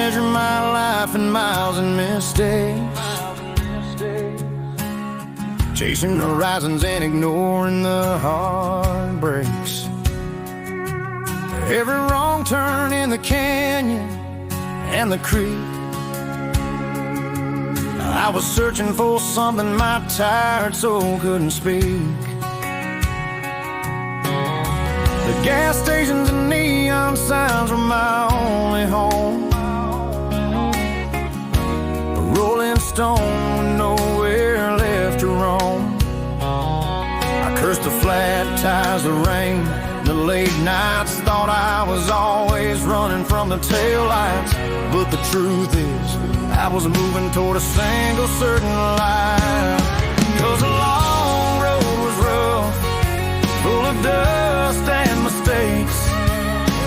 measure my life in miles and mistakes, chasing horizons and ignoring the heartbreaks. Every wrong turn in the canyon and the creek, I was searching for something my tired soul couldn't speak. The gas stations and neon signs were my only home, a rolling stone with nowhere left to roam. I cursed the flat tires, the rain, the late nights. Thought I was always running from the taillights, but the truth is I was moving toward a single certain life. 'Cause the long road was rough, full of dust and mistakes,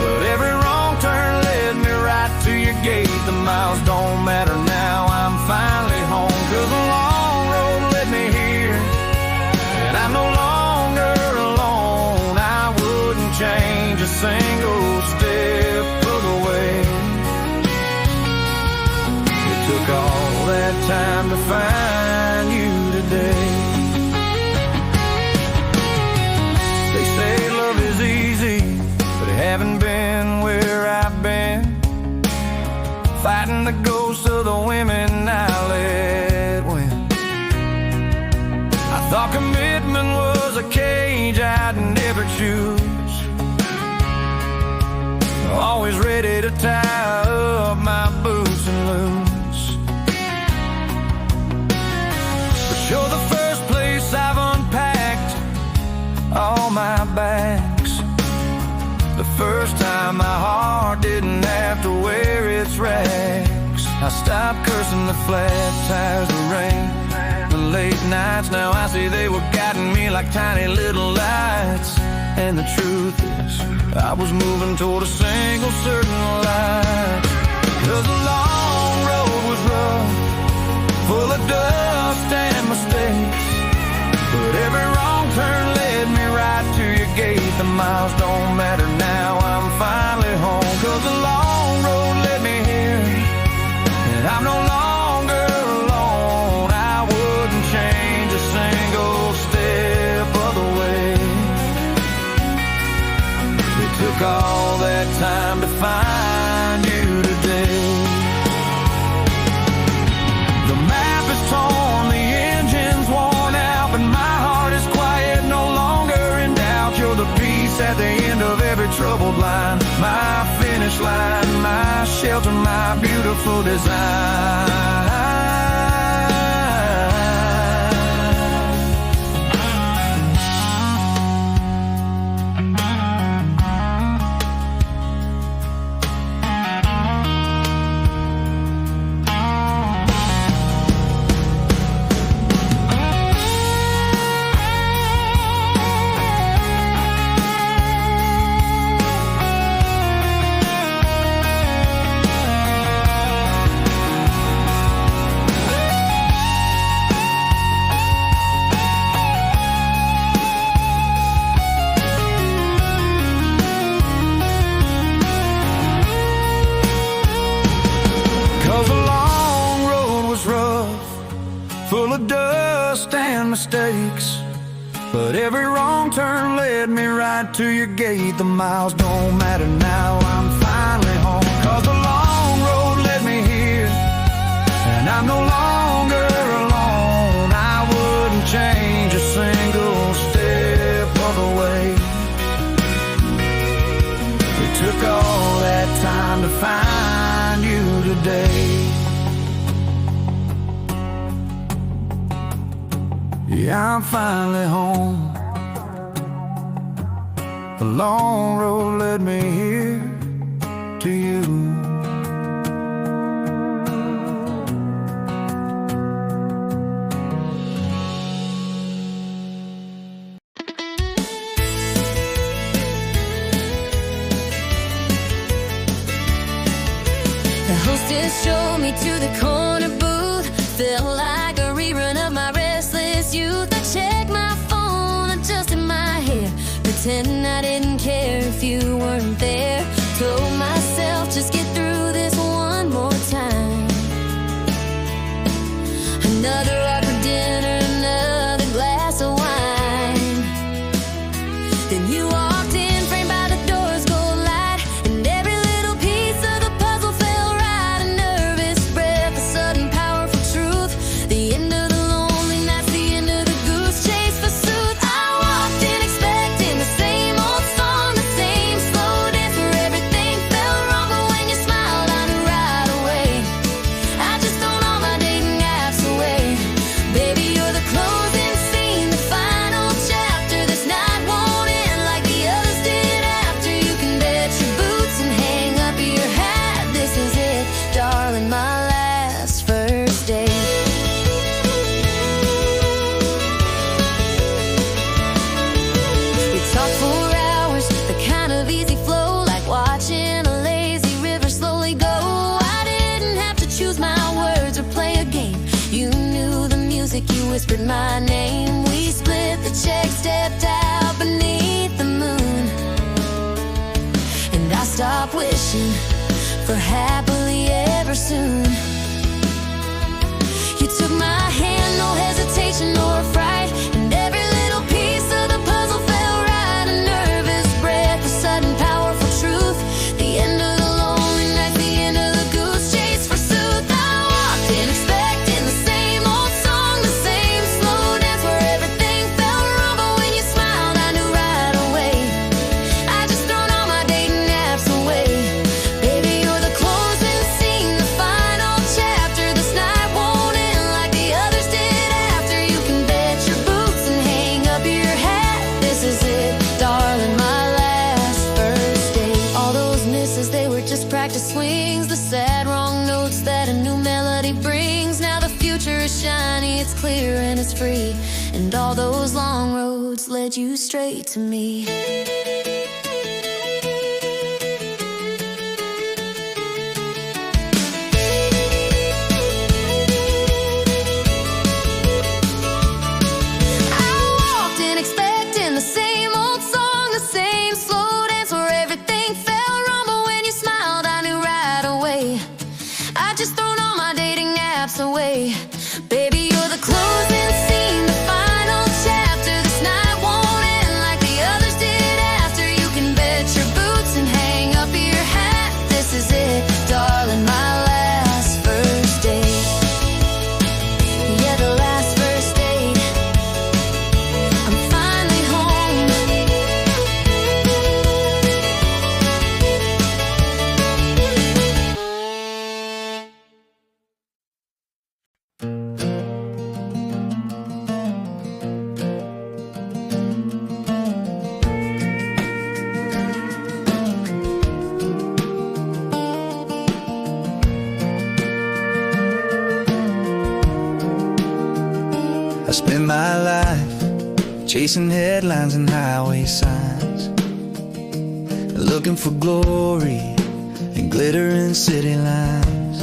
but every wrong turn led me right to your gate. The miles don't matter now, I'm finally home. 'Cause the long road led me here, and I'm no longer alone. I wouldn't change a single step of the way. It took all that time to find you today. They say love is easy, but it haven't been where I've been, fighting the ghosts of the women I let win. I thought commitment was a cage I'd never choose, always ready to tie up my boots and lose. But you're the first place I've unpacked all my bags, the first time my heart didn't have to wear its rags. I stopped cursing the flat tires, the rain, the late nights. Now I see they were guiding me like tiny little lights. And the truth is I was moving toward a single certain life. 'Cause the long road was rough, full of dust and mistakes, but every wrong turn led me right to your gate. The miles don't matter now, I'm finally home. 'Cause the long road led me here, and I'm no longer alone. I wouldn't change a single step of the way. It took all that time to find you today. The map is torn, the engine's worn out, but my heart is quiet, no longer in doubt. You're the peace at the end of every troubled line, my finish line, my shelter, my beautiful design. Full of dust and mistakes, but every wrong turn led me right to your gate. The miles don't matter now, I'm finally home. 'Cause the long road led me here, and I'm no longer alone. I wouldn't change a single step of the way. It took all that time to find you today. Yeah, I'm finally home. The long road led me here to you. The hostess showed me to the corner booth, felt like a rerun of my restless youth. I checked my phone, adjusted my hair, pretending I didn't care if you weren't there. Told myself just get through this one more whispered my name. We split the check, stepped out beneath the moon, and I stopped wishing for happily ever soon. You took my hand, no hesitation or fright, and every little piece of the puzzle fell right. A nervous breath, a sudden powerful truth, the end of the lonely night, the end of the goose chase forsooth. I walked in expecting the same old song, the same slow dance where everything felt wrong, but when you smiled I knew right away. I just thrown all my dating apps away. Baby, you're the closing scene, the final chapter. This night won't end like the others did after. You can bet your boots and hang up your hat. This is it, darling, my last first date. All those misses, they were just practice swings, the sad wrong notes that a new melody brings. Now the future is shiny, it's clear and it's free, and all those long roads led you straight to me. I walked in expecting the same old song, the same slow dance where everything felt wrong, but when you smiled I knew right away. I just thrown all my dating apps away. Baby, you're the closing scene, the final chapter. This night won't end like the others did after. You can bet your boots and hang up your hat. This is it, darling, my last first date. Yeah, the last first date. I'm finally home. I spent my life chasing headlines and highway signs, looking for glory and glitter in city lines.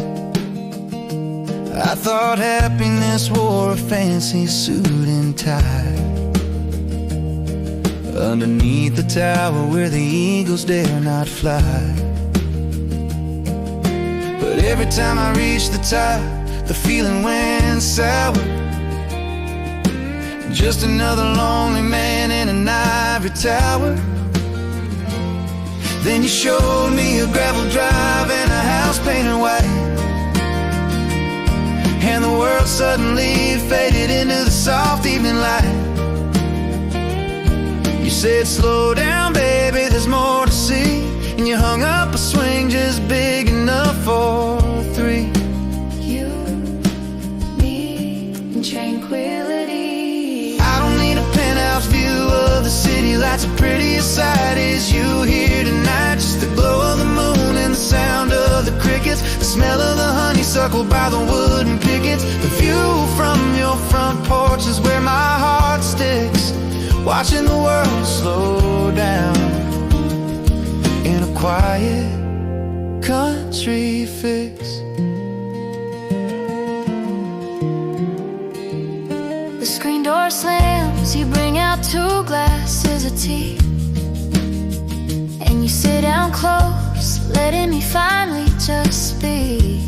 I thought happiness wore a fancy suit and tie, underneath the tower where the eagles dare not fly. But every time I reached the top, the feeling went sour. Just another lonely man in an ivory tower. Then you showed me a gravel drive and a house painted white, and the world suddenly faded into the soft evening light. You said, slow down, baby, there's more to see, and you hung up a swing just big enough for three. You, me, and tranquility. I don't need a penthouse view of the city lights, the prettiest sight is you here tonight. Just the glow of the moon and the sound of the crickets, the smell of the honeysuckle by the wooden pickets. The view from your front porch is where my heart sticks, watching the world slow down in a quiet country fix. The screen door slams, you bring out 2 glasses of tea, and you sit down close, letting me finally just be.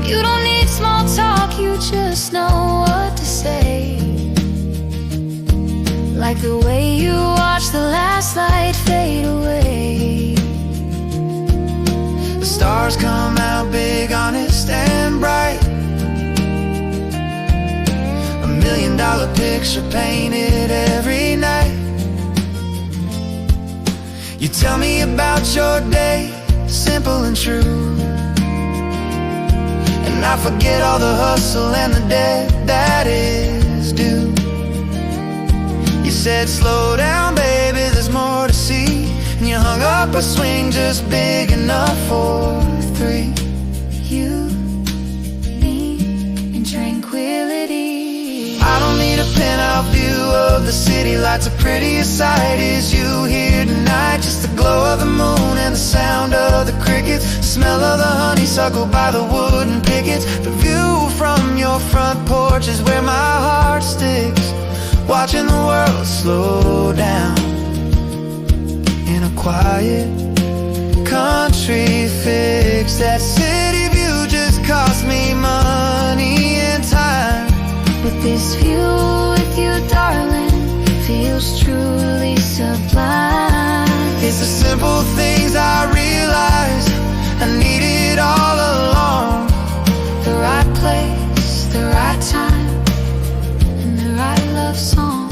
You don't need small talk, you just know what to say, like the way you watch the last light fade away. The stars come out big, honest and bright, $1,000,000 picture painted every night. You tell me about your day, simple and true, and I forget all the hustle and the debt that is due. You said, slow down, baby, there's more to see, and you hung up a swing just big enough for three. You, me, and tranquility. I don't need a penthouse view of the city lights, the prettiest sight is you here tonight. Just the glow of the moon and the sound of the crickets, the smell of the honeysuckle by the wooden pickets. The view from your front porch is where my heart sticks, watching the world slow down in a quiet country fix. That city view just cost me money and time, but this view with you, darling, feels truly sublime. It's the simple things I realize I needed all along. The right place, the right time, and the right love song.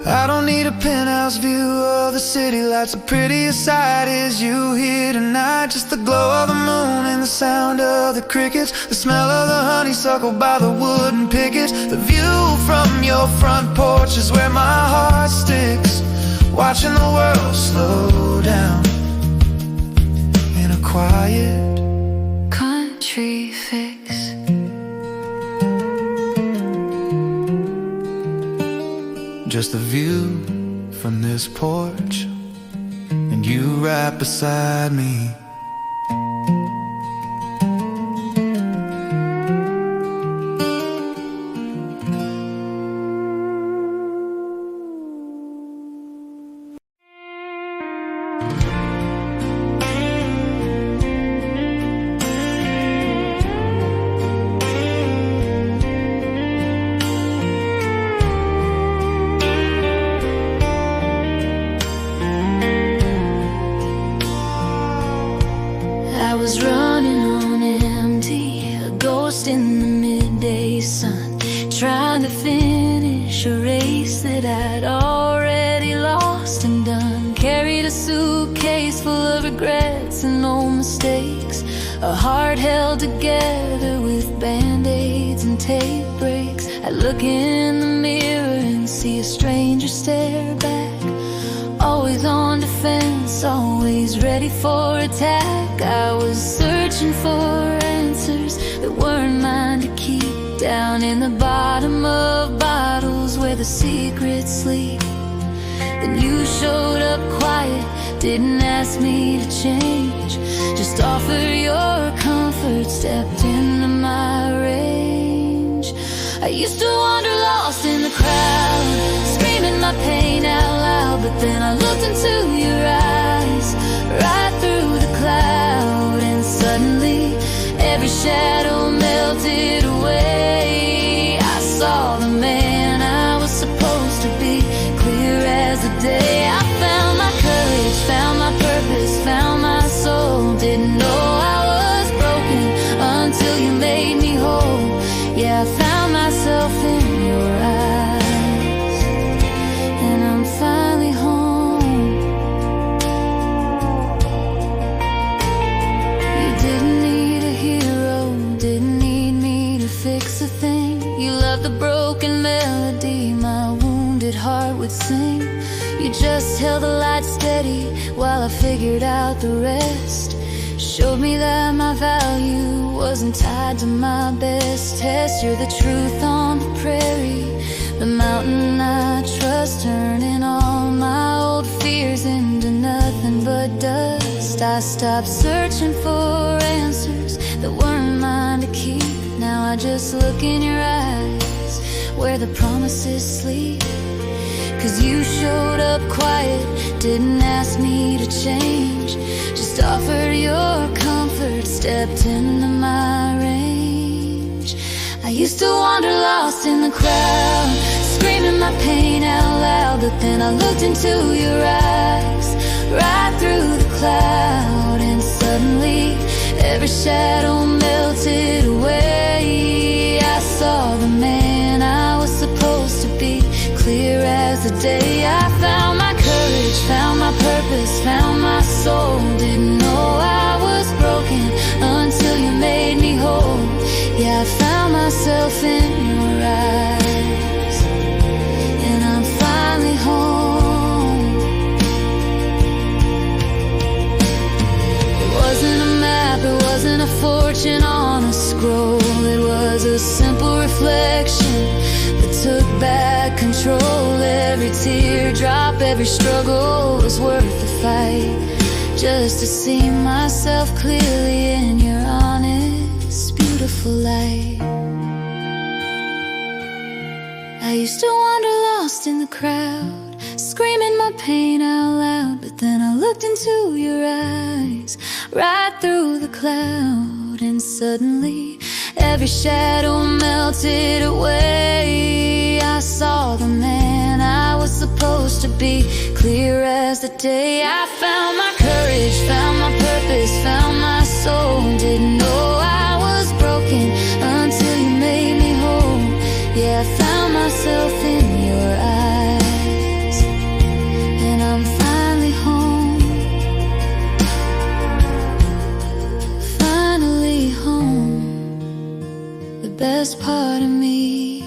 I don't need a penthouse view of the city lights. The prettiest sight is you here tonight. Just the glow of the moon and the sound of the crickets, the smell of the honeysuckle by the wooden pickets. The view from your front porch is where my heart sticks, watching the world slow down in a quiet country fix. Just a view from this porch, and you right beside me. In the midday sun, trying to finish a race that I'd already lost and done. Carried a suitcase full of regrets and old mistakes, a heart held together with band-aids and tape breaks. I look in the mirror and see a stranger stare back, always on defense, always ready for attack. I was searching for answers that weren't mine to keep, down in the bottom of bottles where the secrets sleep. Then you showed up quiet, didn't ask me to change, just offered your comfort, stepped into my range. I used to wander lost in the crowd, screaming my pain out loud, but then I looked into your eyes, right through the cloud, and suddenly every shadow melted away. I saw the man I was supposed to be, clear as the day. I found my courage, found my purpose, found my soul. Didn't know I was broken until you made me whole. Yeah, I found myself in your eyes, and I'm finally home. You didn't need a hero, didn't need me to fix a thing. You loved the broken melody my wounded heart would sing. You just held the light steady while I figured out the rest. Showed me that my value wasn't tied to my best test. You're the truth on the prairie, the mountain I trust, turning all my old fears into nothing but dust. I stopped searching for answers that weren't mine to keep. Now I just look in your eyes where the promises sleep. 'Cause you showed up quiet, didn't ask me to change, just offered your comfort, stepped into my range. I used to wander lost in the crowd, screaming my pain out loud, but then I looked into your eyes, right through the cloud, and suddenly every shadow melted away. I saw the man I was supposed to be, clear as the day. I found my courage, found my purpose, found my soul. Didn't know I was broken until you made me whole. Yeah, I found myself in your eyes, and I'm finally home. It wasn't a map, it wasn't a fortune on a scroll. It was a simple reflection that took every struggle was worth the fight, just to see myself clearly in your honest, beautiful light. I used to wander lost in the crowd, screaming my pain out loud, but then I looked into your eyes, right through the cloud, and suddenly every shadow melted away. I saw the man I was supposed to be, clear as the day. I found my courage, found my purpose, found my soul. Didn't know I was broken until you made me whole. Yeah, I found myself in your eyes, and I'm finally home. Finally home. The best part of me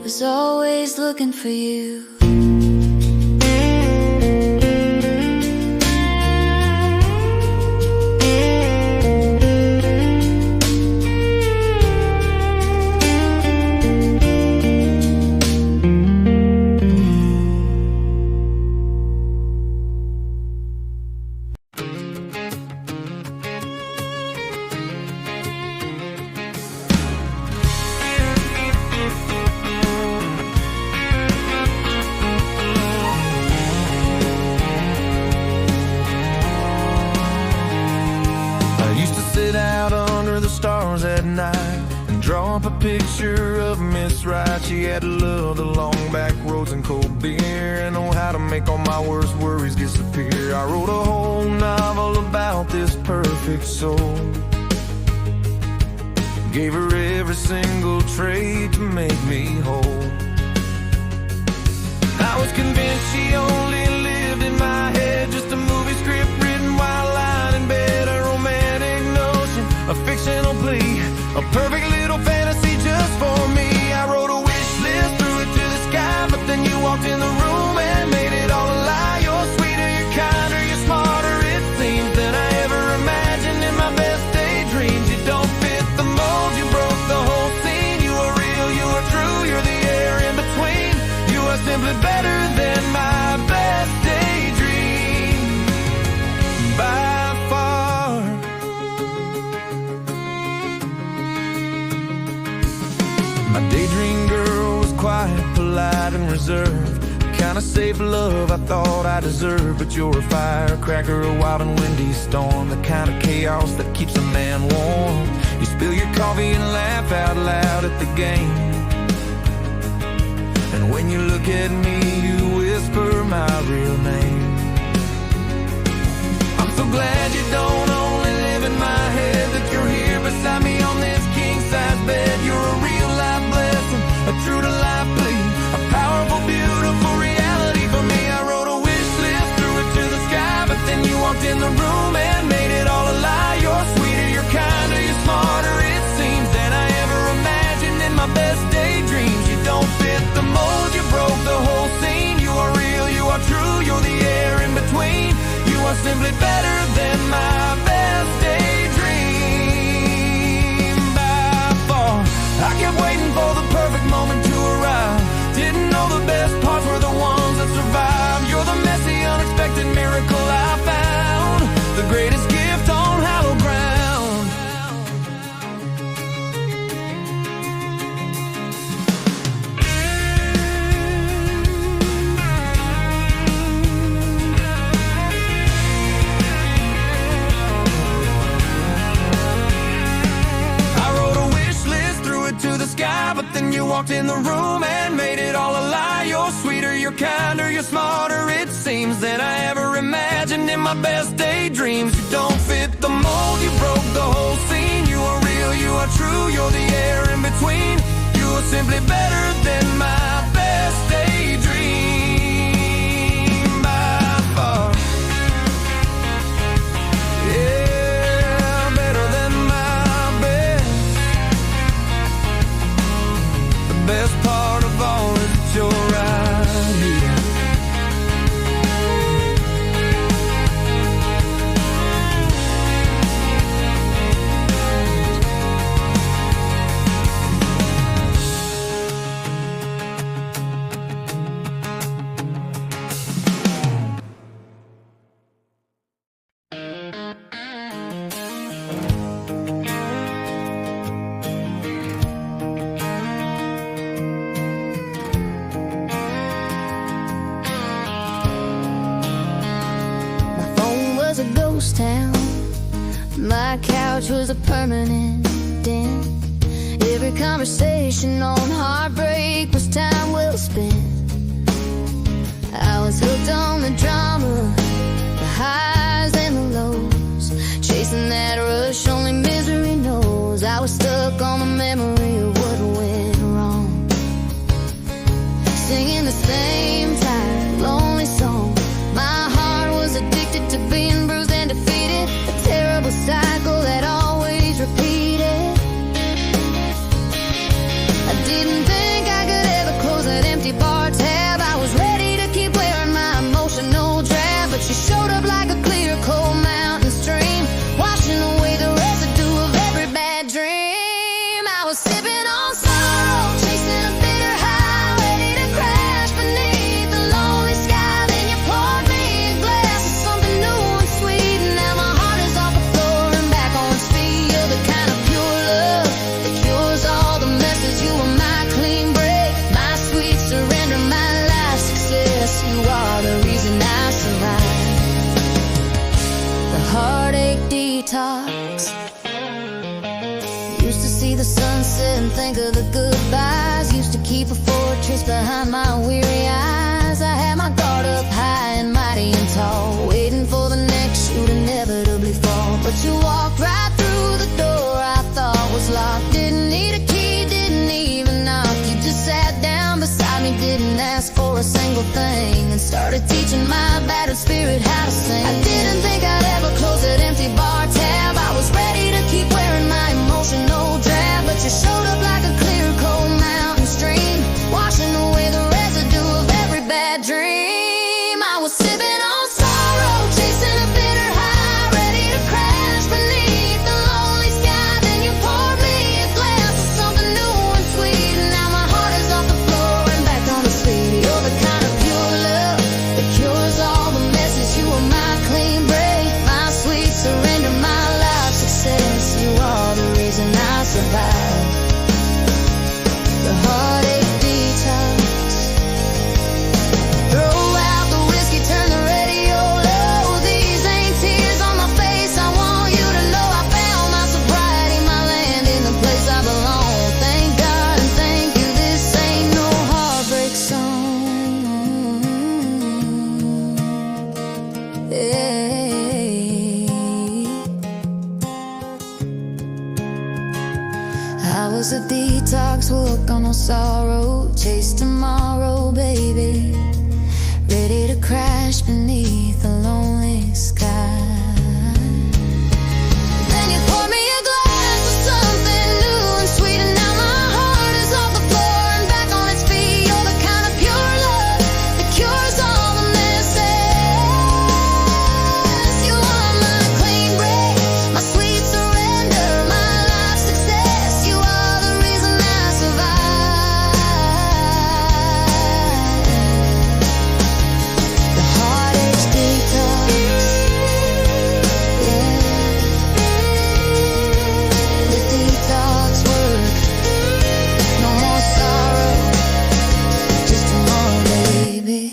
was always looking for you. Picture of Miss Right, she had to love the long back roads and cold beer, and know how to make all my worst worries disappear. I wrote a whole novel about this perfect soul, gave her every single trait to make me whole. I was convinced she only lived in my head, just a movie script written while lying in bed, a romantic notion, a fictional plea, a perfect little fantasy just for me. I wrote a wish list, threw it to the sky, but then you walked in the room and made it all a lie. You're sweeter, you're kinder, you're smarter, it seems, than I ever imagined in my best daydreams. You don't fit the mold, you broke the whole scene. You are real, you are true, you're the air in between. You are simply better than my best daydream, by far. My daydream girl was quiet, polite, and reserved, the kind of safe love I thought I deserved. But you're a firecracker, a wild and windy storm, the kind of chaos that keeps a man warm. You spill your coffee and laugh out loud at the game, and when you look at me, you whisper my real name. I'm so glad you don't only live in my head, that you're here beside me on this king-size bed. You're a real life blessing, a true-to-life plea, a powerful, beautiful reality for me. I wrote a wish list, threw it to the sky, but then you walked in the room and made it all a lie. You're sweeter, you're kinder, you're smarter, it seems, than I ever imagined in my best daydreams. You don't fit the mold, you broke the whole scene. You are real, you are true, you're the air in between. You are simply better than my best daydream, by far. I kept waiting for the perfect moment to arrive, didn't know the best parts were the ones that survived. You're the messy, unexpected miracle I found, the greatest gift on hallowed ground. To the sky, but then you walked in the room and made it all a lie. You're sweeter, you're kinder, you're smarter, it seems, than I ever imagined in my best daydreams. You don't fit the mold, you broke the whole scene. You are real, you are true, you're the air in between. You are simply better than my best daydream, by far. Yeah, better than my best. The best part of all is that you're right here. couch was a permanent dent. Every conversation on heartbreak was time well spent. I was hooked on the drama, the highs and the lows, chasing that rush only misery knows. I was stuck on the memory of what went wrong, singing the same tired, lonely song. My heart was addicted to being bruised and defeated, a terrible cycle that always repeated. I didn't think I could ever close that empty bar tab. I was ready to keep wearing my emotional drab, but she showed up like a clear, cold mountain stream, washing away the residue of every bad dream. I was sipping on sorrow, chasing a bitter high, ready to crash beneath the lonely sky. Then you poured me a glass of something new and sweet, and now my heart is off the floor and back on its feet. You're the kind of pure love that cures all the messes. You are my clean break, my sweet surrender, my life success. You are the reason I survive. The heartache detox. Used to see the sunset and think of the goodbyes. Used to keep a fortress behind my weary eyes. I had my guard up high and mighty and tall, waiting for the next shoe to inevitably fall. But you walked right through the door I thought was locked. Didn't need a key, didn't even knock. You just sat down beside me, didn't ask for a single thing, and started teaching my battered spirit how to sing. I didn't think I'd ever close that empty bar tab. I was ready to keep wearing my emotional drab, but you showed up like a clear, cold mountain stream, washing away the residue of every bad dream. I was sipping on sorrow, chasing a bitter high, ready to crash beneath the lonely sky. Then you poured me a glass of something new and sweet, and now my heart is off the floor and back on its feet. You're the kind of pure love that cures all the messes. You are my clean break, my sweet surrender, my life success. You are the reason I survive. The heartache detox. Throw out the whiskey, turn the radio low. These ain't tears on my face. I want you to know I found my sobriety, my land in the place I belong. Thank God and thank you, this ain't no heartbreak song. Hey. I was a detox, walk on no sorrow, chase tomorrow, baby, ready to crash beneath a lonely sky. Then you poured me a glass of something new and sweet, and now my heart is off the floor and back on its feet. You're the kind of pure love that cures all the messes. You are my clean break, my sweet surrender, my life success. You are the reason I survive. The heartache detox. Yeah. The detox work. No more sorrow, just tomorrow, baby.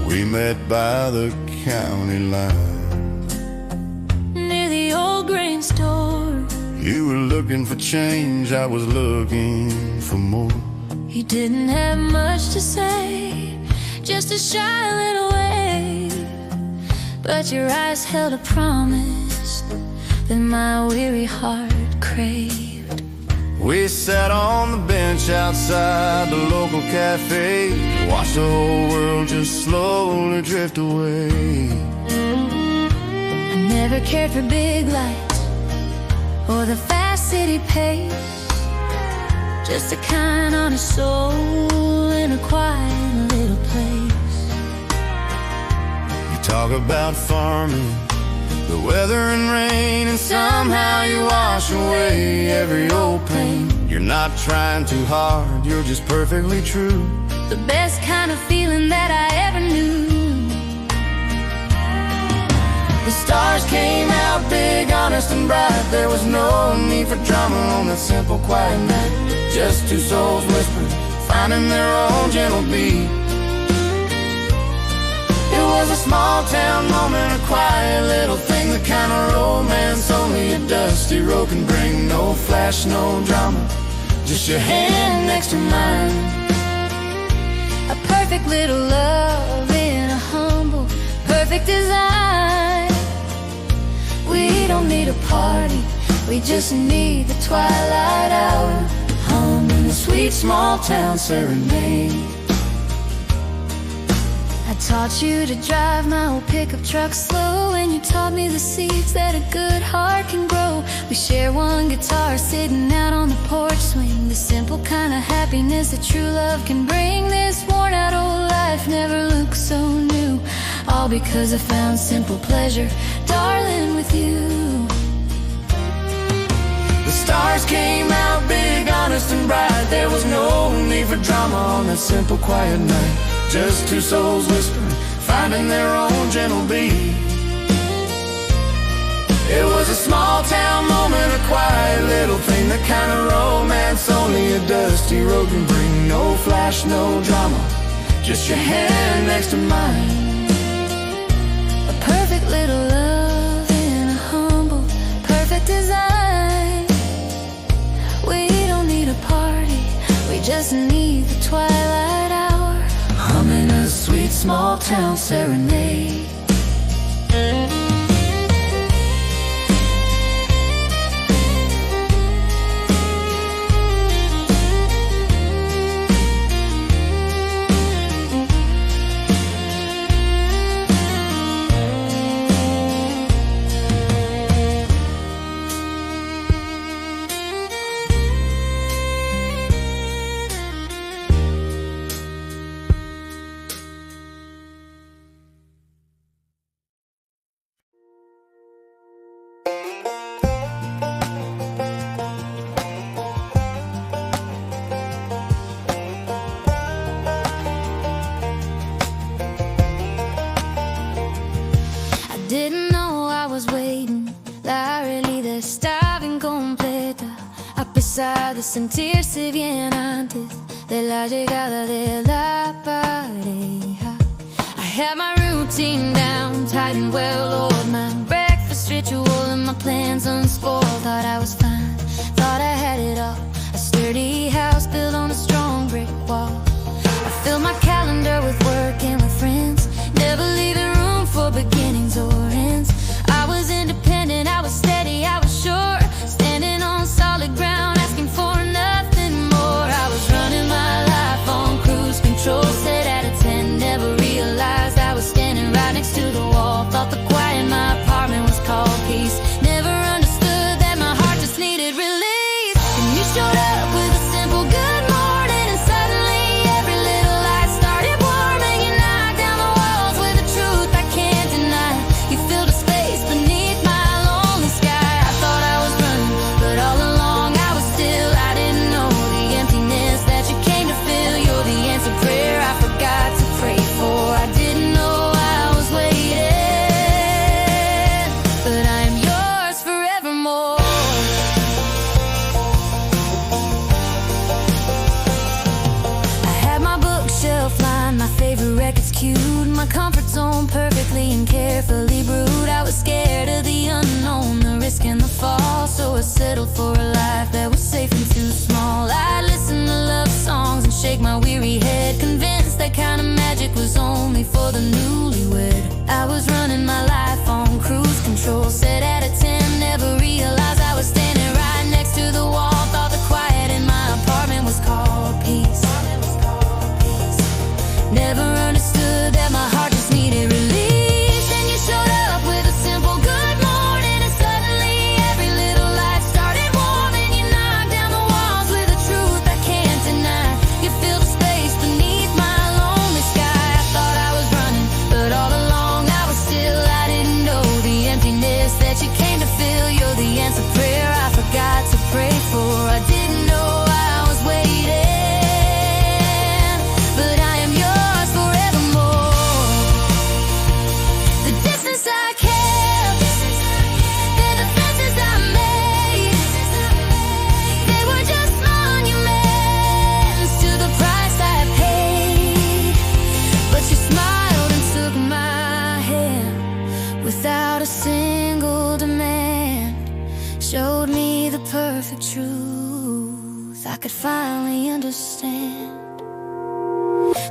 We met by the county line. Near the old grain store, You were looking for change, I was looking for more. you didn't have much to say, just a shy little wave, but your eyes held a promise that my weary heart craved. We sat on the bench outside the local cafe, watched the whole world just slowly drift away. I never cared for big lights or the fast city pace, just a kind honest soul in a quiet little place. You talk about farming, the weather and rain, and somehow you wash away every old pain. You're not trying too hard, you're just perfectly true. The best kind of feeling that I ever knew. The stars came out big, honest and bright. There was no need for drama on that simple, quiet night. Just two souls whispering, finding their own gentle beat. It was a small town moment, a quiet little thing, the kind of romance only a dusty road can bring. No flash, no drama, just your hand next to mine. A perfect little love in a humble, perfect design. We don't need a party, we just need the twilight hour, humming the sweet small town serenade. I taught you to drive my old pickup truck slow, and you taught me the seeds that a good heart can grow. We share one guitar sitting out on the porch swing, the simple kind of happiness that true love can bring. This worn out old life never looks so new, all because I found simple pleasure, darling, with you. The stars came out big, honest and bright. There was no need for drama on that simple, quiet night. Just two souls whispering, finding their own gentle beat. It was a small town moment, a quiet little thing, the kind of romance only a dusty road can bring. No flash, no drama, just your hand next to mine. A perfect little love in a humble, perfect design. We don't need a party, we just need the twilight hour, humming a sweet small town serenade. Didn't know I was waiting, la realidad estaba incompleta. A pesar de sentirse bien antes de la llegada de la pareja. I had my routine down, tight and well oiled, my breakfast ritual and my plans unspoiled. Thought I was fine, thought I had it all, a sturdy house built on a strong brick wall. I filled my calendar with work and with friends, never leaving room for beginnings or ends. I was independent, I was steady, I was sure, standing on solid ground, asking for nothing more. I was running my life on cruise control, set at a 10, never realized I was standing right next to the wall. Thought the quiet in my apartment was called peace, never understood that my heart just needed relief. And you showed up with a simple good morning, and suddenly every little light started warming. You knocked down the walls with a truth I can't deny. You filled a space beneath my lonely sky. I thought I was running, but all along I was still. I didn't know the emptiness that you came to fill. You're the answered prayer I forgot to pray for. I didn't know I was waiting, but I am yours forevermore. I had my bookshelf lined, my favorite records cued, my comfort zone perfectly and carefully brewed. I was scared of the unknown, the risk and the fall, so I settled for a life that was safe and too small. I'd listen to love songs and shake my weary head, convinced that kind of magic was only for the newlywed. I was running my life on cruise control, set at a 10, never realized I was standing right next to the wall. Thought the quiet in my apartment was called peace, never understood that my heart just needed release. And you showed up with a simple good morning, and suddenly every little light started warming. You knocked down the walls with a truth I can't deny. You filled a space beneath my lonely sky. I thought I was running, but all along I was still. I didn't me the perfect truth I could finally understand.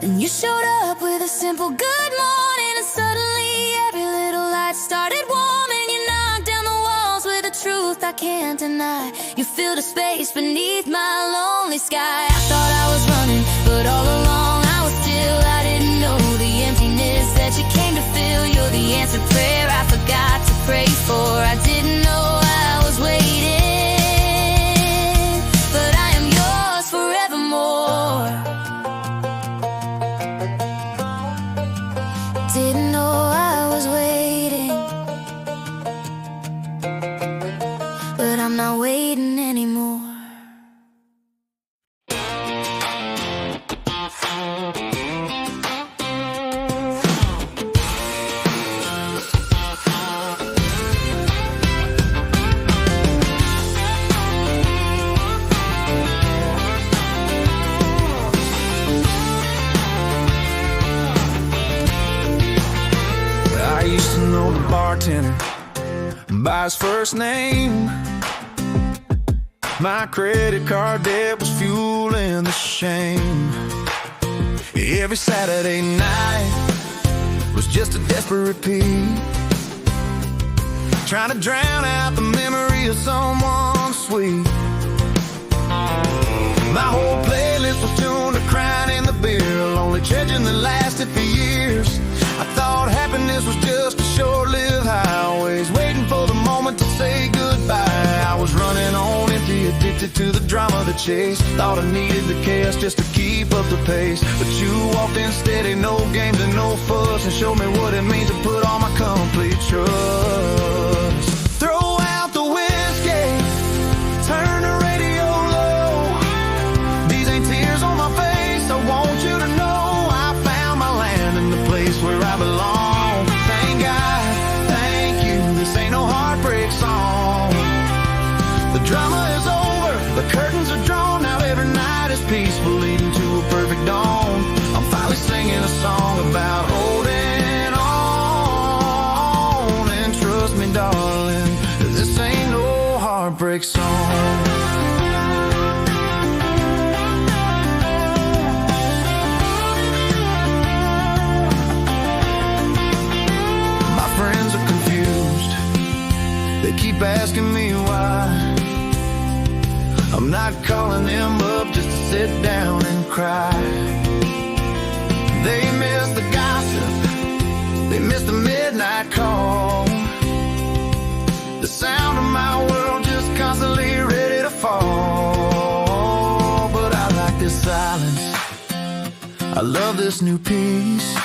Then you showed up with a simple good morning, and suddenly every little light started warming. You knocked down the walls with a truth I can't deny. You filled a space beneath my lonely sky. I thought I was running, but all along I was still. I didn't know the emptiness that you came to fill. You're the answered prayer I forgot to pray for. I didn't know I was waiting, but I am yours forevermore. Didn't know I was waiting, but I'm not waiting anymore. I used to know the bartender by his first name. My credit card debt was fueling the shame. Every Saturday night was just a desperate plea, trying to drown out the memory of someone sweet. My whole playlist was tuned to crying in the beer, lonely treasure that lasted for years. I thought happiness was just a short-lived highways, waiting for the moment to say goodbye. I was running on empty, addicted to the drama, the chase. Thought I needed the chaos just to keep up the pace, but you walked in steady, no games and no fuss, and showed me what it means to put all my complete trust. Throw out the whiskey, turn the radio low. These ain't tears on my face, I want you to know I found my land in the place where I belong. Thank God, thank you, this ain't no heartbreak song. The drama is over, the curtains are drawn, now every night is peaceful, leading to a perfect dawn. I'm finally singing a song about holding on, and trust me darling, this ain't no heartbreak song. Friends are confused, they keep asking me why I'm not calling them up just to sit down and cry. They miss the gossip, they miss the midnight call, the sound of my world just constantly ready to fall. But I like this silence, I love this new peace,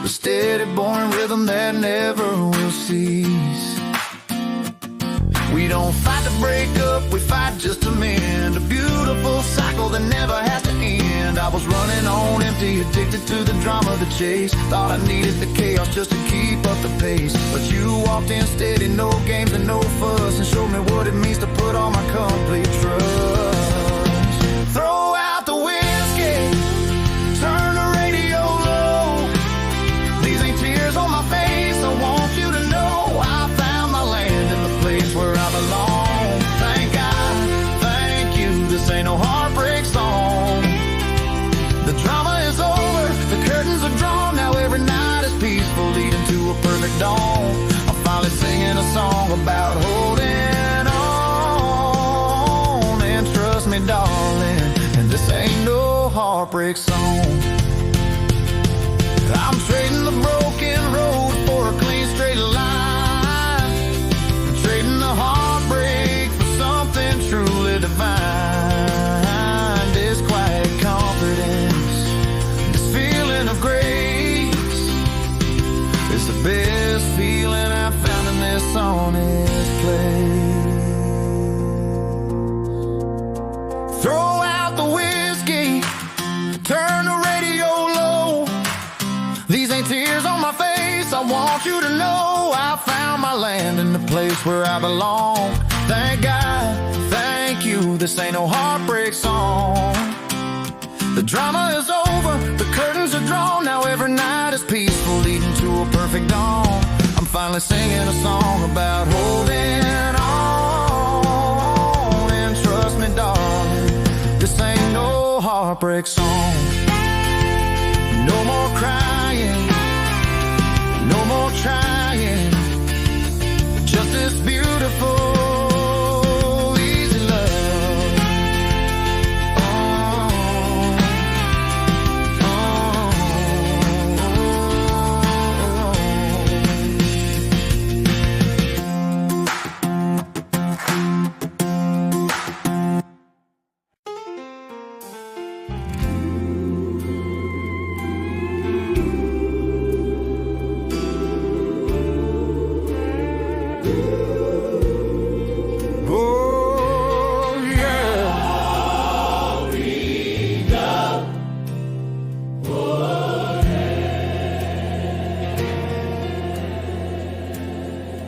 the steady boring rhythm that never will cease. We don't fight to break up, we fight just to mend a beautiful cycle that never has to end. I was running on empty, addicted to the drama, the chase. Thought I needed the chaos just to keep up the pace, but you walked in steady, no games and no fuss, and showed me what it means to put all my complete trust. Throw out the whiskey, turn the radio low. These ain't tears on my face, I want you to know I found my land in the place where I belong. Thank God, thank you, this ain't no heartbreak song. The drama is over, the curtains are drawn, now every night is peaceful, leading to a perfect dawn. I'm finally singing a song about holding on, and trust me darling, and this ain't no heartbreak song. I'm trading the broken road for a clean straight line, trading the heartbreak for something truly divine. This quiet confidence, this feeling of grace, it's the best feeling I found in this honest place. Throw out the whiskey, turn the radio low. These ain't tears on my face, I want you to know I found my land in the place where I belong. Thank God, thank you, this ain't no heartbreak song. The drama is over, the curtains are drawn, now every night is peaceful, leading to a perfect dawn. I'm finally singing a song about holding on. heartbreak song. No more crying, no more trying, just this beautiful, easy love.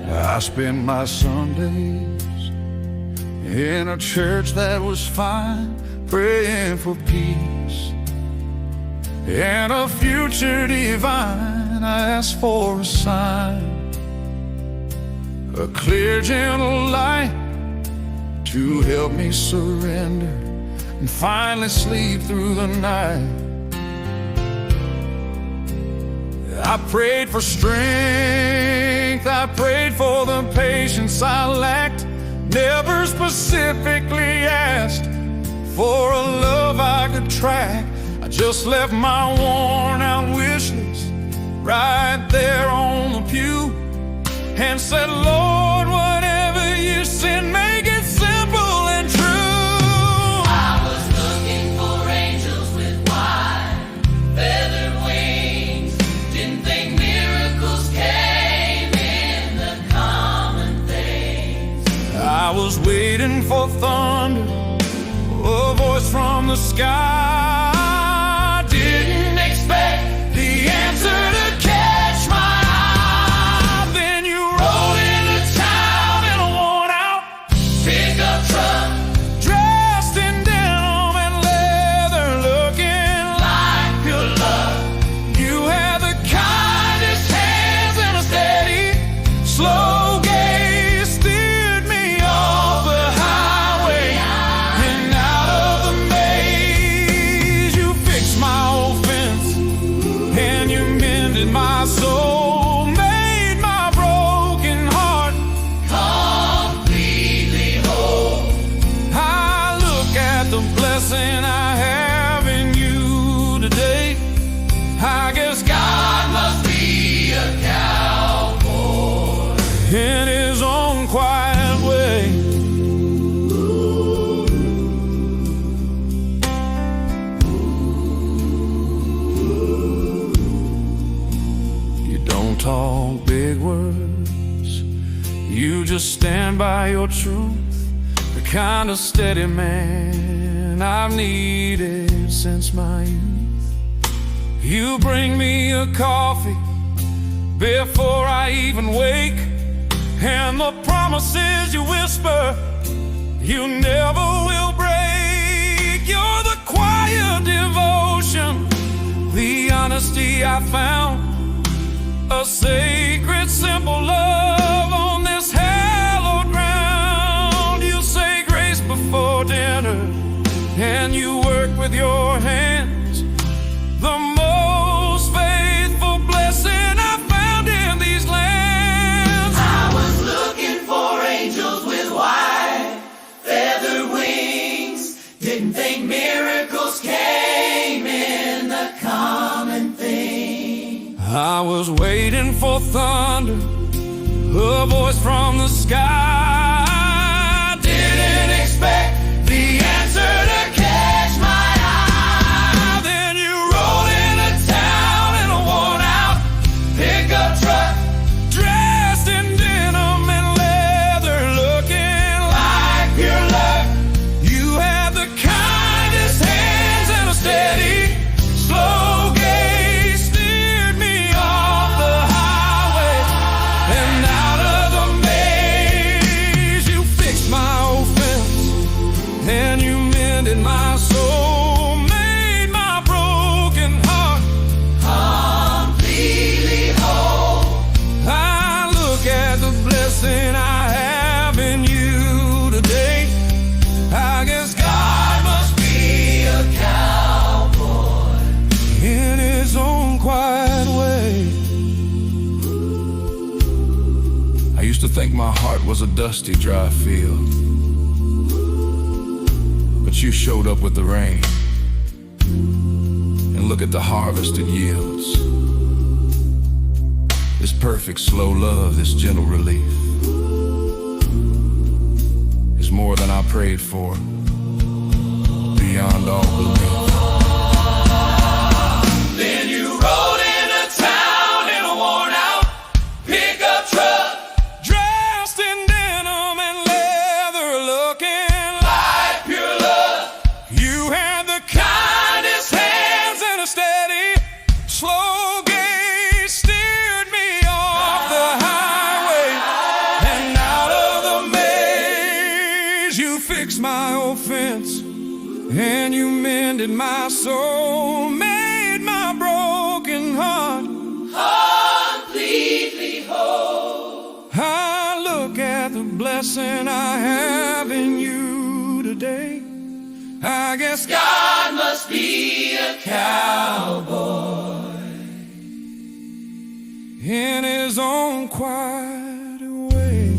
I spent my Sundays in a church that was fine, praying for peace and a future divine. I asked for a sign, a clear, gentle light to help me surrender and finally sleep through the night. I prayed for strength, I prayed for the patience I lacked, never specifically asked for a love I could track. I just left my worn out wish list right there on the pew and said, Lord, whatever you send, make it simple and true. I was looking for angels with white feathered wings. Didn't think miracles came in the common things. I was waiting for thunder, a voice from the sky. Didn't expect the answer to catch my eye. Then you rolled into town in a worn out Pickup truck dressed in denim and leather, looking like your luck. you had the kindest hands and a steady, slow gaze steered me off the highway and out of the maze. You fixed my old fence and you mended my soul, made my broken heart Completely whole. I look at the blessing I have in you today. I guess God Must be a cowboy. in his own quiet way. You don't talk big words, you just stand by your truth. The kind of steady man I've needed since my youth. You bring me a coffee before I even wake, and the promises you whisper you never will break. You're the quiet devotion, the honesty I found, a sacred, simple love on this hallowed ground. You say grace before dinner, and you work with your hands. The most faithful blessing I found in these lands. I was looking for angels with white feathered wings. Didn't think miracles came in the common thing. I was waiting for thunder, a voice from the sky. Didn't expect the answer to catch my eye. Then you rolled into town in a worn out Pickup truck dressed in denim and leather, looking like pure luck. You had the kindest hands and a steady, slow gaze steered me off the highway and out of the maze. my heart was a dusty, dry field, but you showed up with the rain. And look at the harvest it yields. This perfect slow love, this gentle relief, is more than I prayed for, beyond all belief. Then you rode into town in a worn-out pickup truck, Dressed in denim and leather, looking like pure love. you had the kindest hands and a steady, slow gaze steered me off the highway and out of the maze. You fixed my old fence and you mended my soul, made my broken heart Completely whole. I look at the blessing I have in you today. I guess God must be a cowboy. in his own quiet way.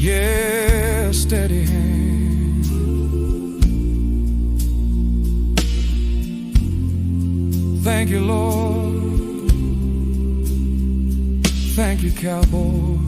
Yeah, steady hand. Thank you, Lord. Thank you, cowboy.